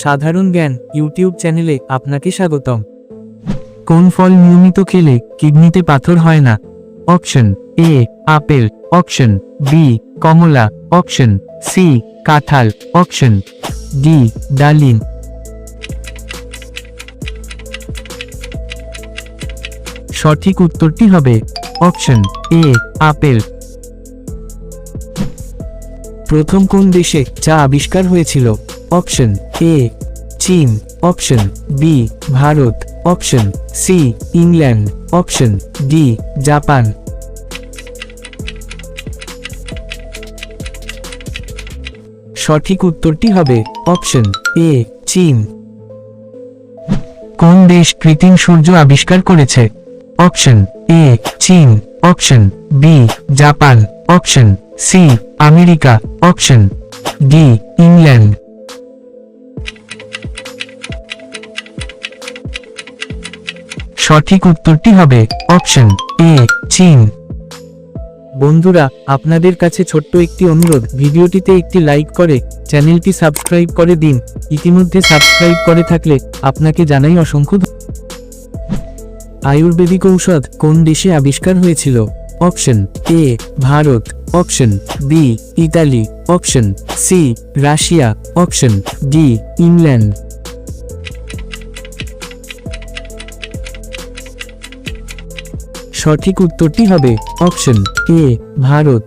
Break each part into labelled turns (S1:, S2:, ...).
S1: সাধারণ জ্ঞান ইউটিউব চ্যানেলে আপনাকে স্বাগতম। কোন ফল নিয়মিত খেলে কিডনিতে পাথর হয় না? অপশন এ আপেল, অপশন বি কমলা, অপশন সি কাঁঠাল, অপশন ডি ডালিম। সঠিক উত্তরটি হবে অপশন এ আপেল। প্রথম কোন দেশে চা আবিষ্কার হয়েছিল? অপশন এ চীন, option B Bharat, option C England, option D Japan. সঠিক উত্তরটি হবে অপশন এ চীন। কোন দেশ কৃত্রিম সূর্য আবিষ্কার করেছে? অপশন এ চীন, option B Japan, option C America, option D England. সঠিক উত্তরটি হবে অপশন এ চীন। বন্ধুরা, আপনাদের কাছে ছোট্ট একটি অনুরোধ, ভিডিওটিতে একটি লাইক করে চ্যানেলটি সাবস্ক্রাইব করে দিন। ইতিমধ্যে সাবস্ক্রাইব করে থাকলে আপনাকে জানাই অসংখ্য আয়ুর্বেদিক ঔষধ কোন দেশে আবিষ্কার হয়েছিল? Option A Bharat, option B Italy, option C Russia, option D England. সঠিক উত্তরটি হবে অপশন এ ভারত।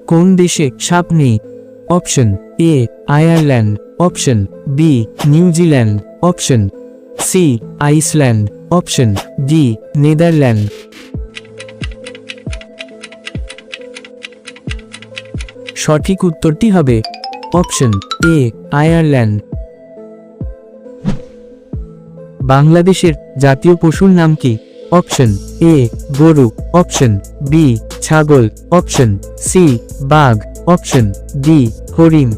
S1: কোন দেশে সাপ নেই? Option A Ireland, option B New Zealand, option C Iceland, option D Netherland. সঠিক উত্তরটি হবে অপশন এ আয়ারল্যান্ড। বাংলাদেশের জাতীয় পশুর নাম কি? অপশন এ গরু, অপশন বি ছাগল, অপশন সি বাঘ, অপশন ডি হরিণ।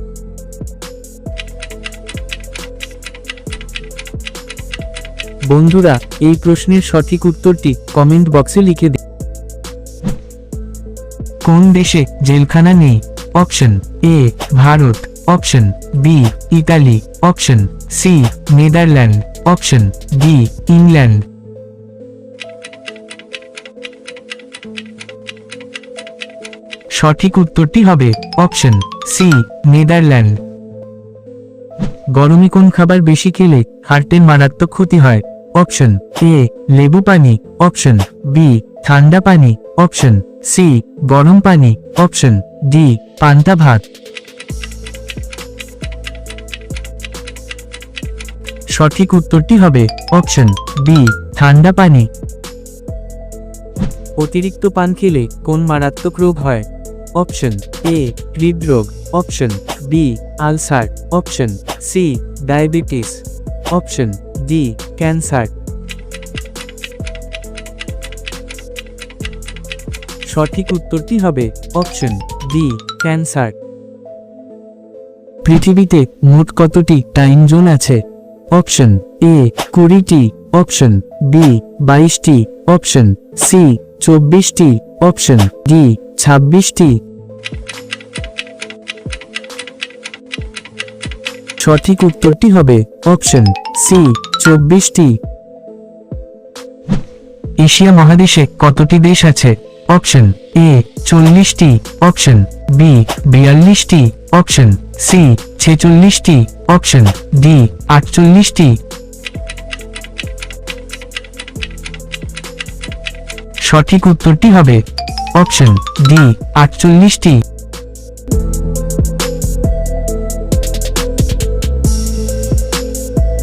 S1: বন্ধুরা, এই প্রশ্নের সঠিক উত্তরটি কমেন্ট বক্সে লিখে দিন। কোন দেশে জেলখানা নেই? Option A Bharat, option B Italy, option C Netherland, option D England. সঠিক উত্তরটি হবে অপশন সি নেদারল্যান্ড। গরমে কোন খাবার বেশি খেলে হার্টের মারাত্মক ক্ষতি হয়? অপশন এ লেবু পানি, অপশন বি ঠান্ডা পানি, অপশন সি গরম পানি, অপশন ডি পান্তা ভাত। সঠিক উত্তরটি হবে অপশন বি ঠান্ডা পানি। অতিরিক্ত পান খেলে কোন মারাত্মক রোগ হয়? অপশন এ হৃদরোগ, option B ulcer, option C diabetes, option D cancer. সঠিক উত্তরটি হবে অপশন ডি ক্যান্সার। পৃথিবীতে মোট কতটি টাইম জোন আছে? অপশন এ 20টি, অপশন বি 22টি, অপশন সি 24টি, অপশন ডি 26টি। সঠিক উত্তরটি হবে অপশন সি 24টি। এশিয়া মহাদেশে কতটি দেশ আছে? অপশন এ 40টি, অপশন বি 42টি, অপশন সি 46টি, অপশন ডি 48টি। সঠিক উত্তরটি হবে অপশন ডি 48টি।